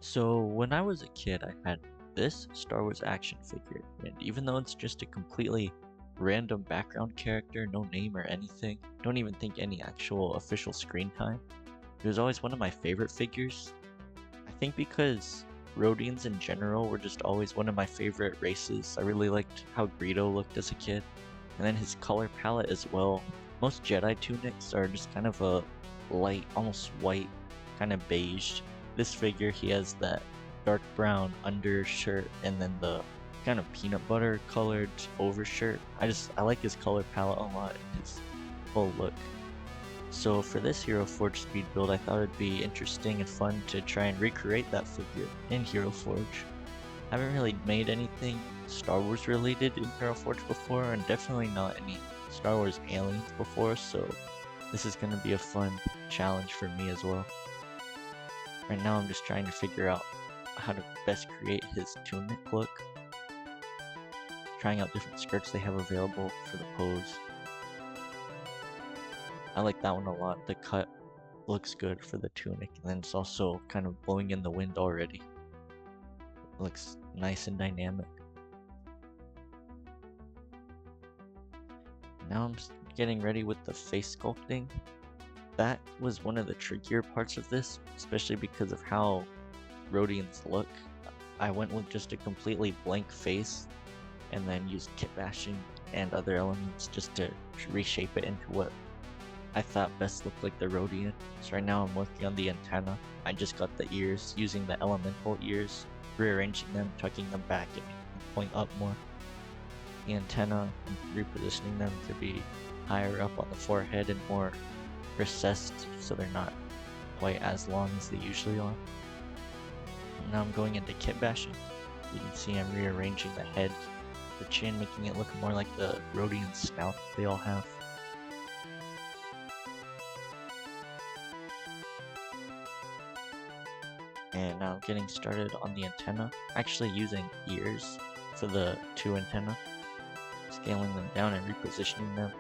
So when I was a kid, I had this Star Wars action figure, and even though it's just a completely random background character, no name or anything, don't even think any actual official screen time, it was always one of my favorite figures. I think because Rodians in general were just always one of my favorite races. I really liked how Greedo looked as a kid, and then his color palette as well. Most Jedi tunics are just kind of a light, almost white, kind of beige. This figure, he has that dark brown undershirt and then the kind of peanut butter colored overshirt. I like his color palette a lot and his whole look. So for this Hero Forge speed build, I thought it'd be interesting and fun to try and recreate that figure in Hero Forge. I haven't really made anything Star Wars related in Hero Forge before, and definitely not any Star Wars aliens before, so this is going to be a fun challenge for me as well. Right now I'm just trying to figure out how to best create his tunic look. Trying out different skirts they have available for the pose. I like that one a lot. The cut looks good for the tunic, and then it's also kind of blowing in the wind already. It looks nice and dynamic. Now I'm getting ready with the face sculpting. That was one of the trickier parts of this, especially because of how Rodians look. I went with just a completely blank face and then used kit bashing and other elements just to reshape it into what I thought best looked like the Rodian. So right now I'm working on the antenna. I just got the ears, using the elemental ears, rearranging them, tucking them back and making them point up more. The antenna, and repositioning them to be higher up on the forehead and more recessed so they're not quite as long as they usually are. And now I'm going into kit bashing. You can see I'm rearranging the head, the chin, making it look more like the Rodian snout they all have. And now I'm getting started on the antenna, actually using ears for the two antenna, scaling them down and repositioning them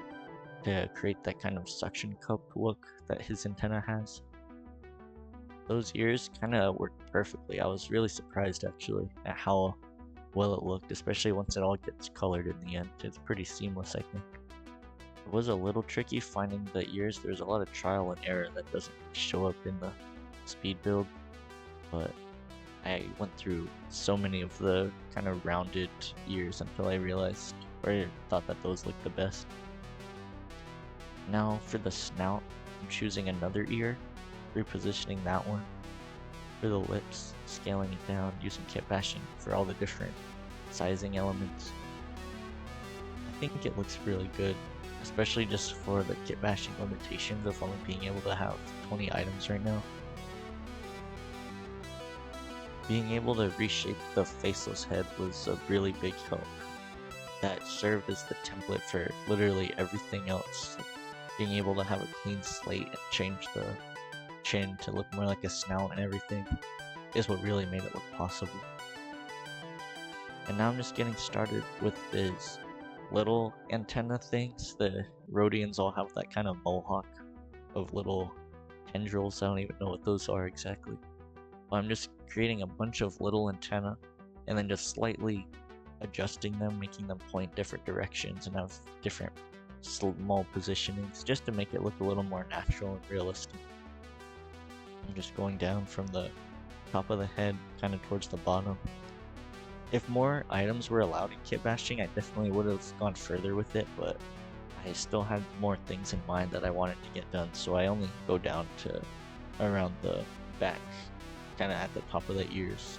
to create that kind of suction cup look that his antenna has. Those ears kind of worked perfectly. I was really surprised actually at how well it looked, especially once it all gets colored in the end. It's pretty seamless, I think. It was a little tricky finding the ears. There's a lot of trial and error that doesn't show up in the speed build, but I went through so many of the kind of rounded ears until I realized, or I thought that those looked the best. Now for the snout, I'm choosing another ear, repositioning that one. For the lips, scaling it down, using kit bashing for all the different sizing elements. I think it looks really good, especially just for the kit bashing limitations of only being able to have 20 items right now. Being able to reshape the faceless head was a really big help. That served as the template for literally everything else. Being able to have a clean slate and change the chin to look more like a snout and everything is what really made it look possible. And now I'm just getting started with these little antenna things. The Rodians all have that kind of mohawk of little tendrils. I don't even know what those are exactly. But I'm just creating a bunch of little antenna and then just slightly adjusting them, making them point different directions and have different small positionings just to make it look a little more natural and realistic. I'm just going down from the top of the head kind of towards the bottom. If more items were allowed in kit bashing, I definitely would have gone further with it, but I still had more things in mind that I wanted to get done, so I only go down to around the back, kind of at the top of the ears.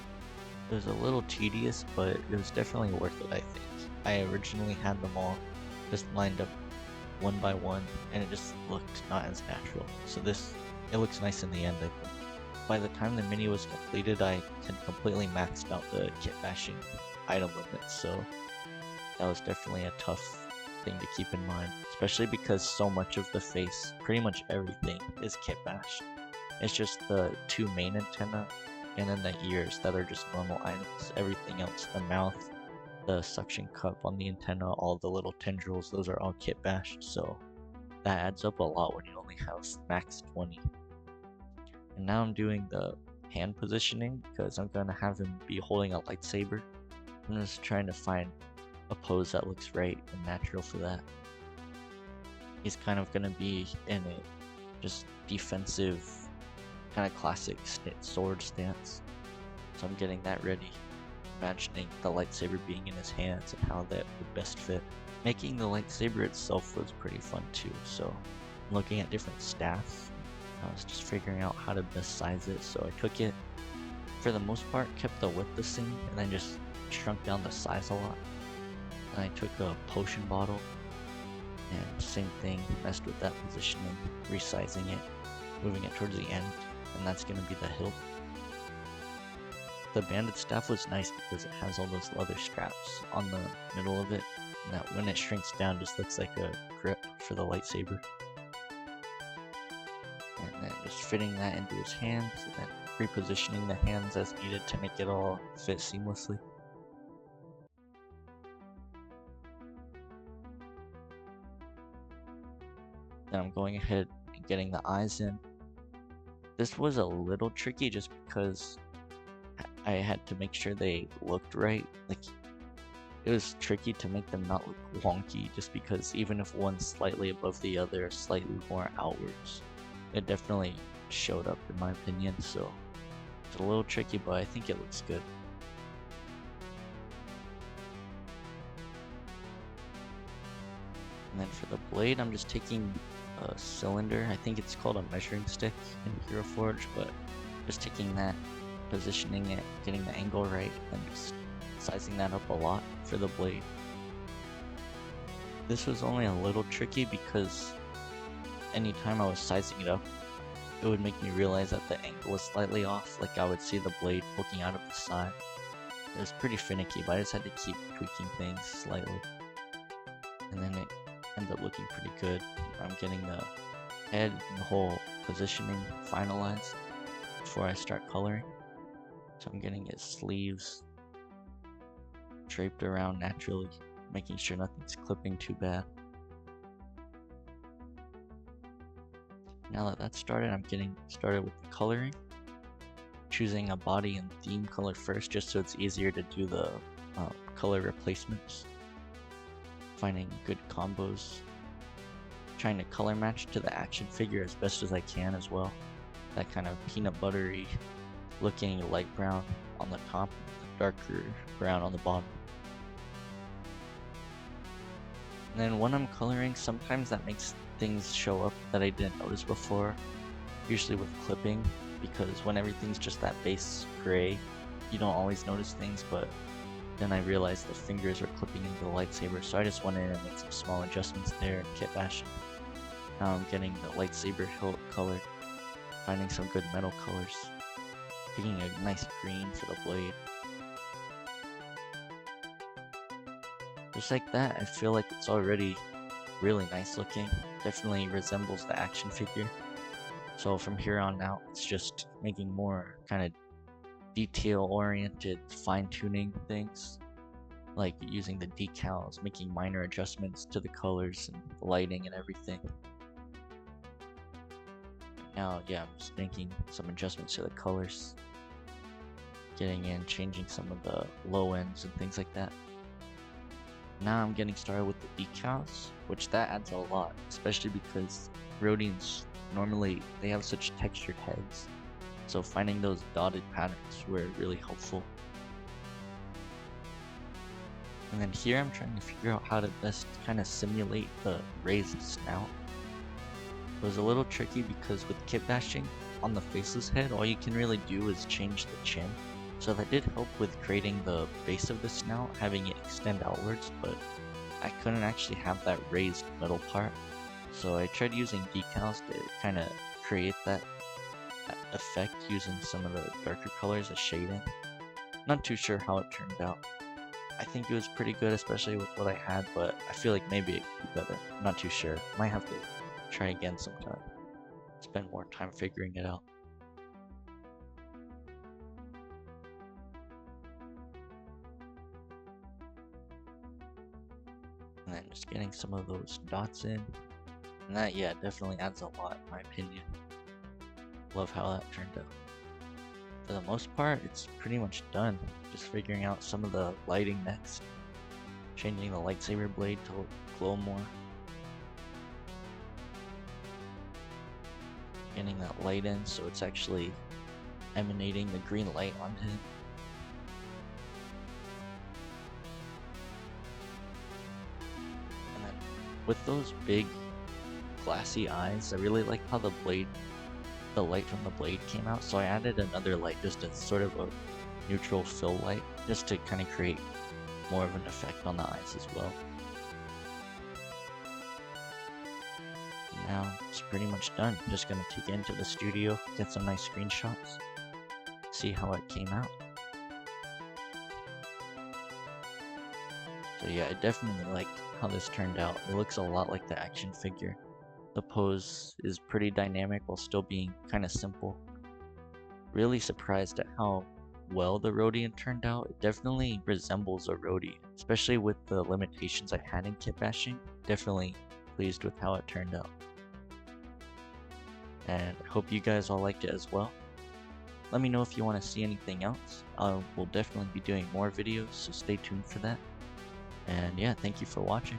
It was a little tedious, but it was definitely worth it, I think. I originally had them all just lined up one by one, and it just looked not as natural. So it looks nice in the end, I think. By the time the mini was completed, I had completely maxed out the kit bashing item limit, so that was definitely a tough thing to keep in mind, especially because so much of the face, pretty much everything, is kit bashed. It's just the two main antenna and then the ears that are just normal items. Everything else, the mouth, the suction cup on the antenna, all the little tendrils, those are all kit bashed, so that adds up a lot when you only have max 20. And now I'm doing the hand positioning because I'm gonna have him be holding a lightsaber. I'm just trying to find a pose that looks right and natural for that. He's kind of gonna be in a just defensive, kind of classic sword stance. So I'm getting that ready, imagining the lightsaber being in his hands and how that would best fit. Making the lightsaber itself was pretty fun too, so looking at different staffs, I was just figuring out how to best size it, so I took it, for the most part, kept the width the same, and then just shrunk down the size a lot. And I took a potion bottle, and same thing, messed with that positioning, resizing it, moving it towards the end, and that's going to be the hilt. The banded staff was nice because it has all those leather straps on the middle of it, and that when it shrinks down just looks like a grip for the lightsaber. And then just fitting that into his hands, and then repositioning the hands as needed to make it all fit seamlessly. Then I'm going ahead and getting the eyes in. This was a little tricky just because I had to make sure they looked right. Like, it was tricky to make them not look wonky just because even if one's slightly above the other, slightly more outwards, it definitely showed up in my opinion, so it's a little tricky, but I think it looks good. And then for the blade, I'm just taking a cylinder. I think it's called a measuring stick in Hero Forge, but just taking that, positioning it, getting the angle right, and just sizing that up a lot for the blade. This was only a little tricky because anytime I was sizing it up, it would make me realize that the angle was slightly off, like I would see the blade poking out of the side. It was pretty finicky, but I just had to keep tweaking things slightly. And then it ended up looking pretty good. I'm getting the head and the whole positioning finalized before I start coloring. So I'm getting his sleeves draped around naturally, making sure nothing's clipping too bad. Now that that's started, I'm getting started with the coloring. Choosing a body and theme color first, just so it's easier to do the color replacements. Finding good combos. Trying to color match to the action figure as best as I can as well. That kind of peanut buttery looking light brown on the top, the darker brown on the bottom. And then when I'm coloring, sometimes that makes things show up that I didn't notice before, usually with clipping, because when everything's just that base gray, you don't always notice things, but then I realized the fingers are clipping into the lightsaber, so I just went in and made some small adjustments there and kit bashing. Now I'm getting the lightsaber hilt colored, finding some good metal colors, picking a nice green for the blade. Just like that, I feel like it's already really nice looking, definitely resembles the action figure. So from here on out, it's just making more kind of detail-oriented fine-tuning things, like using the decals, making minor adjustments to the colors and the lighting and everything. Now, yeah, I'm just making some adjustments to the colors, getting in, changing some of the low ends and things like that. Now I'm getting started with the decals, which that adds a lot, especially because Rodians normally they have such textured heads, so finding those dotted patterns were really helpful. And then here I'm trying to figure out how to best kind of simulate the raised snout. It was a little tricky because with kit bashing on the faceless head, all you can really do is change the chin. So that did help with creating the base of the snout, having it extend outwards, but I couldn't actually have that raised middle part. So I tried using decals to kind of create that effect using some of the darker colors as shading. Not too sure how it turned out. I think it was pretty good, especially with what I had, but I feel like maybe it could be better. Not too sure. Might have to try again sometime. Spend more time figuring it out. And then just getting some of those dots in. And that, yeah, definitely adds a lot in my opinion. Love how that turned out. for the most part, it's pretty much done. Just figuring out some of the lighting next. Changing the lightsaber blade to glow more. Getting that light in so it's actually emanating the green light onto him. And then with those big glassy eyes, I really like how the light from the blade came out, so I added another light, just as sort of a neutral fill light, just to kind of create more of an effect on the eyes as well. Now it's pretty much done. Just gonna take it into the studio, get some nice screenshots, see how it came out. So yeah, I definitely like how this turned out. It looks a lot like the action figure. The pose is pretty dynamic while still being kind of simple. Really surprised at how well the Rodian turned out. It definitely resembles a Rodian, especially with the limitations I had in kit bashing. Definitely pleased with how it turned out. And I hope you guys all liked it as well. Let me know if you want to see anything else. I will definitely be doing more videos, so stay tuned for that. And yeah, thank you for watching.